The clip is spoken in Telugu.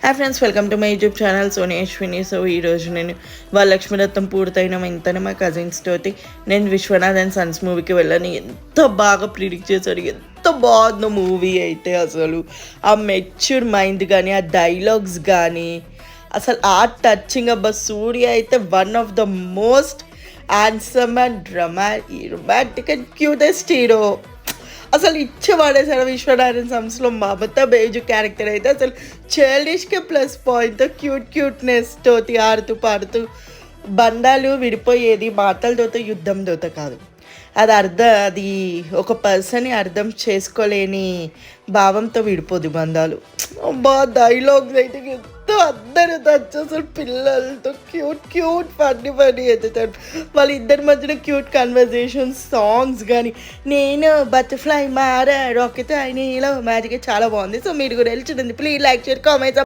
Hi friends, welcome to my YouTube channel Soni Ashwini. So ఈరోజు నేను వాళ్ళ లక్ష్మీరత్నం పూర్తయిన వెంటనే మా కజిన్స్ తోటి నేను విశ్వనాథ్ అండ్ సన్స్ మూవీకి వెళ్ళాను. ఎంత బాగా ప్రిడిక్ట్ చేశారు, ఎంత బాగుందో మూవీ అయితే. అసలు ఆ మెచ్యూర్ మైండ్ కానీ, ఆ డైలాగ్స్ కానీ, అసలు ఆ టచింగ్. అబ్బా, సూర్య అయితే one of the most handsome and romantic and cutest hero. అసలు ఇచ్చేవాడేసాడు విశ్వనాథన్ సంస్థలో. మమతా బేజు క్యారెక్టర్ అయితే అసలు చైల్డిష్కే ప్లస్ పాయింట్తో క్యూట్నెస్ తోటి ఆడుతూ పాడుతూ బంధాలు విడిపోయేది మాటలతో, యుద్ధంతో కాదు. అది ఒక పర్సన్ని అర్థం చేసుకోలేని భావంతో విడిపోదు బంధాలు. అబ్బా, డైలాగ్స్ అయితే ఎంతో అందరూ నచ్చు. అసలు పిల్లలతో క్యూట్ ఫన్నీ ఎత్తుతారు. వాళ్ళిద్దరి మధ్యన క్యూట్ కన్వర్జేషన్స్, సాంగ్స్ కానీ, నేను బటర్ఫ్లై మారా రాకెట్ అయిన ఇలా మ్యాజిక్ చాలా బాగుంది. సో మీరు కూడా వెళ్ళి చూడండి. Please like share comments.